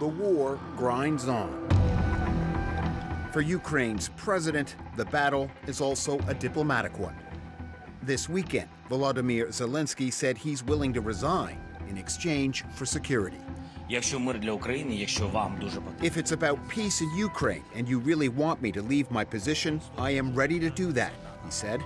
the war grinds on. For Ukraine's president, the battle is also a diplomatic one. This weekend, Volodymyr Zelensky said he's willing to resign in exchange for security. If it's about peace in Ukraine and you really want me to leave my position, I am ready to do that, he said.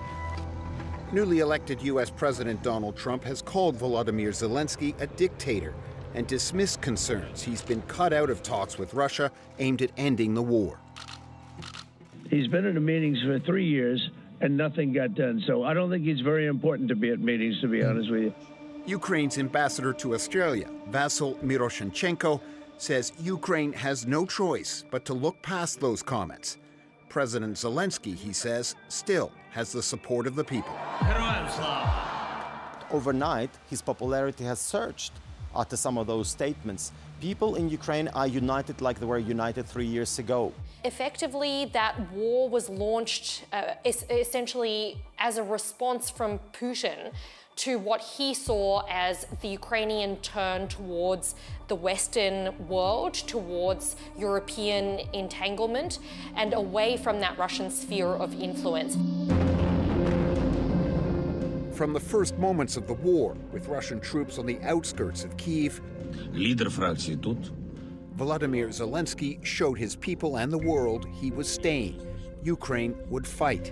Newly elected U.S. President Donald Trump has called Volodymyr Zelensky a dictator and dismissed concerns he's been cut out of talks with Russia aimed at ending the war. He's been in the meetings for 3 years and nothing got done. So I don't think he's very important to be at meetings, to be honest with you. Ukraine's ambassador to Australia, Vasyl Miroshnichenko, says Ukraine has no choice but to look past those comments. President Zelensky, he says, still has the support of the people. Overnight, his popularity has surged after some of those statements. People in Ukraine are united like they were united 3 years ago. Effectively, that war was launched essentially as a response from Putin to what he saw as the Ukrainian turn towards the Western world, towards European entanglement, and away from that Russian sphere of influence. From the first moments of the war, with Russian troops on the outskirts of Kyiv, Volodymyr Zelensky showed his people and the world he was staying. Ukraine would fight.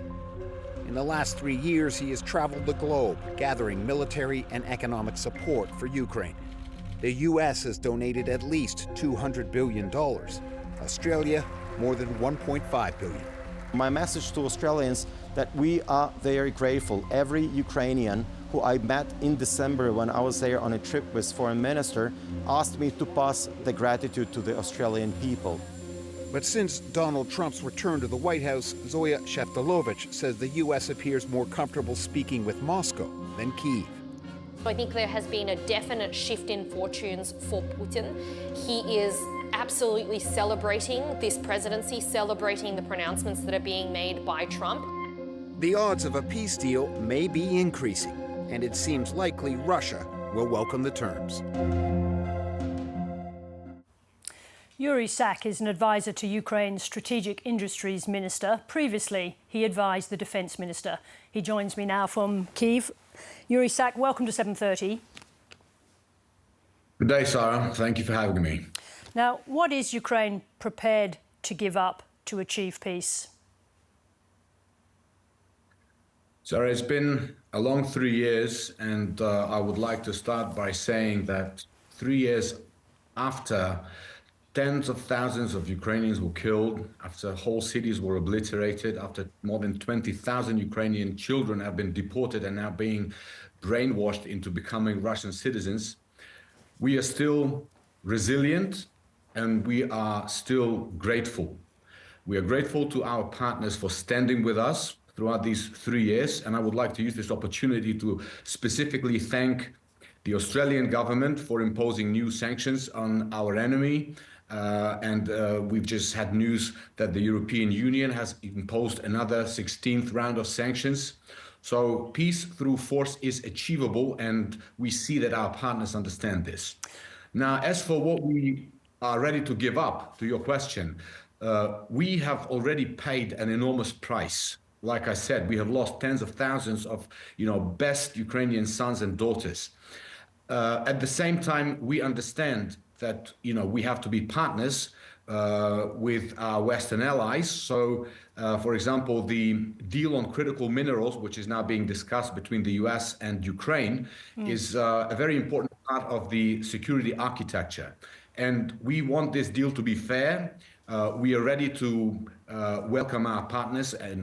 In the last 3 years, he has traveled the globe, gathering military and economic support for Ukraine. The U.S. has donated at least $200 billion. Australia, more than $1.5 billion. My message to Australians that we are very grateful. Every Ukrainian who I met in December when I was there on a trip with Foreign Minister asked me to pass the gratitude to the Australian people. But since Donald Trump's return to the White House, Zoya Sheftalovich says the U.S. appears more comfortable speaking with Moscow than Kyiv. I think there has been a definite shift in fortunes for Putin. He is absolutely celebrating this presidency, celebrating the pronouncements that are being made by Trump. The odds of a peace deal may be increasing, and it seems likely Russia will welcome the terms. Yuriy Sak is an advisor to Ukraine's Strategic Industries Minister. Previously, he advised the Defence Minister. He joins me now from Kyiv. Yuriy Sak, welcome to 7:30. Good day, Sarah. Thank you for having me. Now, what is Ukraine prepared to give up to achieve peace? Sarah, it's been a long 3 years, and I would like to start by saying that 3 years after tens of thousands of Ukrainians were killed, after whole cities were obliterated, after more than 20,000 Ukrainian children have been deported and now being brainwashed into becoming Russian citizens, we are still resilient and we are still grateful. We are grateful to our partners for standing with us throughout these 3 years, and I would like to use this opportunity to specifically thank the Australian government for imposing new sanctions on our enemy. We've just had news that the European Union has imposed another 16th round of sanctions. So peace through force is achievable, and we see that our partners understand this. Now, as for what we are ready to give up, to your question, we have already paid an enormous price. Like I said, we have lost tens of thousands of, best Ukrainian sons and daughters. At the same time, we understand that, we have to be partners with our Western allies. So, for example, the deal on critical minerals, which is now being discussed between the US and Ukraine, is a very important part of the security architecture. And we want this deal to be fair. We are ready to welcome our partners and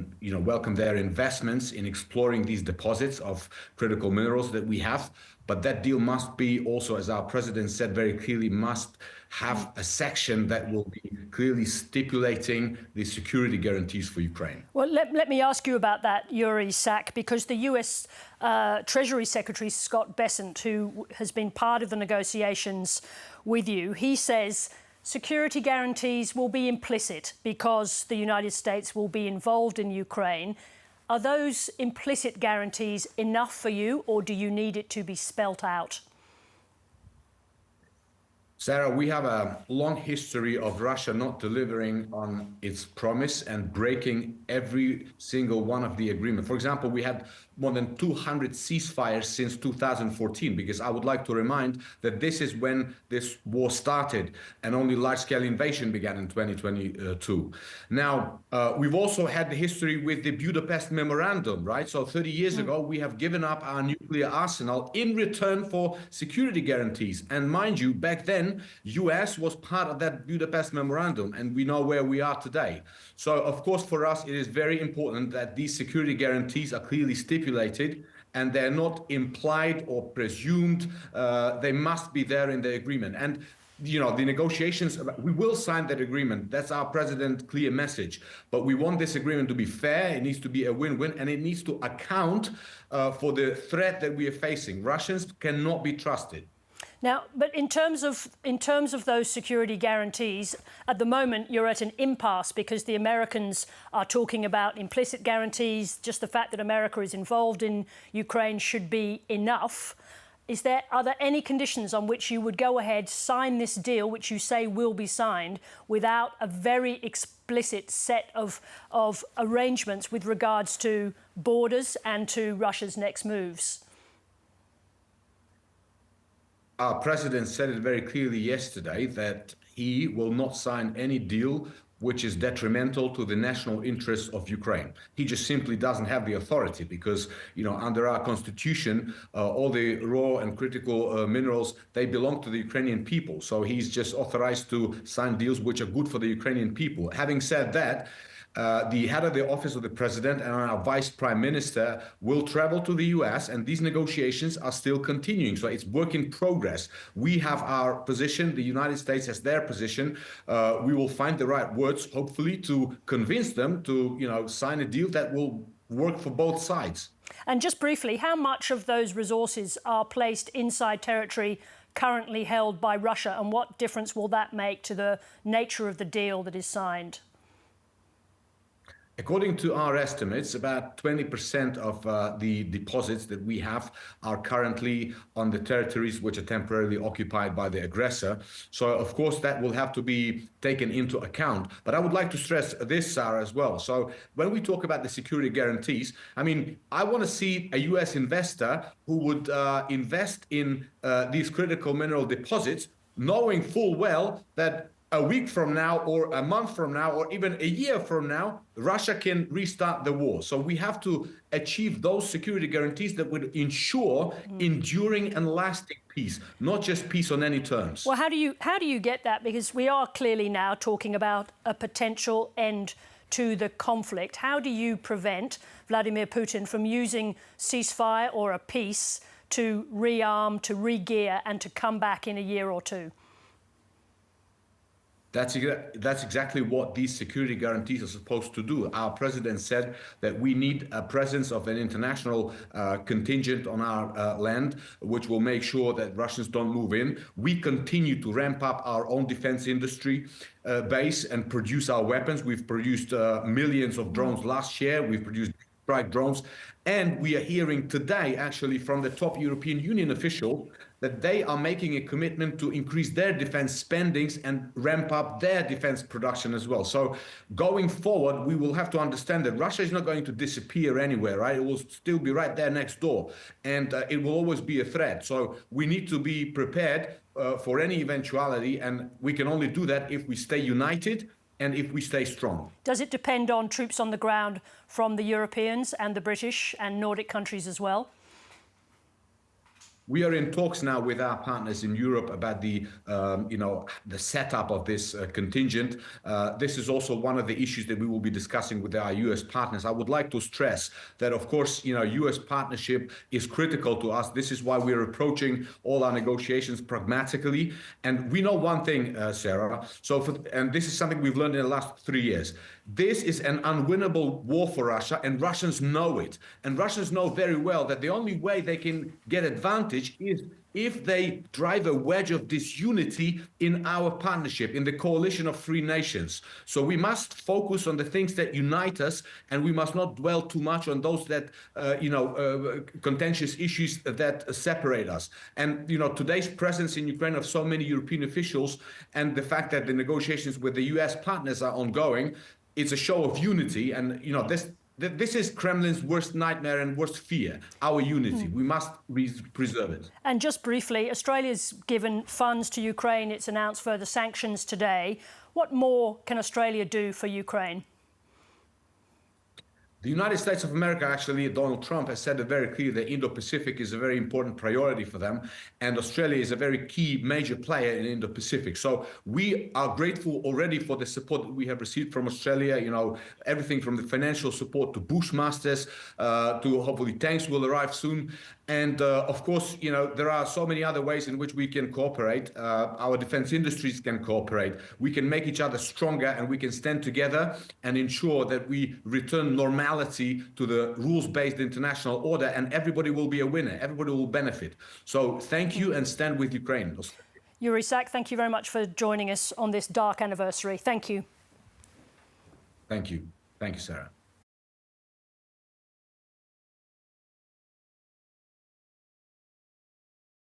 welcome their investments in exploring these deposits of critical minerals that we have. But that deal must be also, as our president said very clearly, must have a section that will be clearly stipulating the security guarantees for Ukraine. Well, let me ask you about that, Yuriy Sak, because the US Treasury Secretary Scott Bessent, who has been part of the negotiations with you, he says security guarantees will be implicit because the United States will be involved in Ukraine. Are those implicit guarantees enough for you, or do you need it to be spelt out? Sarah, we have a long history of Russia not delivering on its promise and breaking every single one of the agreements. For example, we had more than 200 ceasefires since 2014, because I would like to remind that this is when this war started and only large-scale invasion began in 2022. Now, we've also had the history with the Budapest Memorandum, right? So 30 years ago, we have given up our nuclear arsenal in return for security guarantees. And mind you, back then, US was part of that Budapest Memorandum, and we know where we are today. So, of course, for us, it is very important that these security guarantees are clearly stipulated and they're not implied or presumed. They must be there in the agreement. And you know, the negotiations, we will sign that agreement. That's our president's clear message. But we want this agreement to be fair. It needs to be a win-win, and it needs to account for the threat that we are facing. Russians cannot be trusted. Now, but in terms of those security guarantees, at the moment you're at an impasse because the Americans are talking about implicit guarantees. Just the fact that America is involved in Ukraine should be enough. Are there any conditions on which you would go ahead, sign this deal, which you say will be signed, without a very explicit set of arrangements with regards to borders and to Russia's next moves? Our president said it very clearly yesterday that he will not sign any deal which is detrimental to the national interests of Ukraine. He just simply doesn't have the authority because, you know, under our constitution, all the raw and critical minerals, they belong to the Ukrainian people. So he's just authorized to sign deals which are good for the Ukrainian people. Having said that, the head of the office of the president and our vice prime minister will travel to the US, and these negotiations are still continuing. So it's work in progress. We have our position. The United States has their position. We will find the right words, hopefully, to convince them to, you know, sign a deal that will work for both sides. And just briefly, how much of those resources are placed inside territory currently held by Russia, and what difference will that make to the nature of the deal that is signed? According to our estimates, about 20% of the deposits that we have are currently on the territories which are temporarily occupied by the aggressor. So, of course, that will have to be taken into account. But I would like to stress this, Sarah, as well. So when we talk about the security guarantees, I mean, I want to see a U.S. investor who would invest in these critical mineral deposits, knowing full well that a week from now or a month from now or even a year from now, Russia can restart the war. So we have to achieve those security guarantees that would ensure enduring and lasting peace, not just peace on any terms. Well, how do you get that? Because we are clearly now talking about a potential end to the conflict. How do you prevent Vladimir Putin from using ceasefire or a peace to rearm, to re-gear and to come back in a year or two? That's exactly what these security guarantees are supposed to do. Our president said that we need a presence of an international contingent on our land, which will make sure that Russians don't move in. We continue to ramp up our own defense industry base and produce our weapons. We've produced millions of drones last year. We've produced strike drones. And we are hearing today, actually, from the top European Union official that they are making a commitment to increase their defense spendings and ramp up their defense production as well. So going forward, we will have to understand that Russia is not going to disappear anywhere, right? It will still be right there next door, and it will always be a threat. So we need to be prepared for any eventuality, and we can only do that if we stay united and if we stay strong. Does it depend on troops on the ground from the Europeans and the British and Nordic countries as well? We are in talks now with our partners in Europe about the setup of this contingent. This is also one of the issues that we will be discussing with our U.S. partners. I would like to stress that, of course, U.S. partnership is critical to us. This is why we're approaching all our negotiations pragmatically. And we know one thing, Sarah. And this is something we've learned in the last 3 years. This is an unwinnable war for Russia, and Russians know it. And Russians know very well that the only way they can get advantage is if they drive a wedge of disunity in our partnership, in the coalition of free nations. So we must focus on the things that unite us, and we must not dwell too much on those that, contentious issues that separate us. And, today's presence in Ukraine of so many European officials and the fact that the negotiations with the US partners are ongoing, it's a show of unity. And, this is Kremlin's worst nightmare and worst fear, our unity. We must preserve it. And just briefly, Australia's given funds to Ukraine. It's announced further sanctions today. What more can Australia do for Ukraine? The United States of America, actually, Donald Trump has said it very clear that Indo-Pacific is a very important priority for them, and Australia is a very key major player in Indo-Pacific. So we are grateful already for the support that we have received from Australia, everything from the financial support to Bushmasters, to hopefully tanks will arrive soon. And of course, there are so many other ways in which we can cooperate. Our defense industries can cooperate. We can make each other stronger, and we can stand together and ensure that we return normality to the rules-based international order, and everybody will be a winner. Everybody will benefit. So thank you, and stand with Ukraine. Yuriy Sak, thank you very much for joining us on this dark anniversary. Thank you. Thank you. Thank you, Sarah.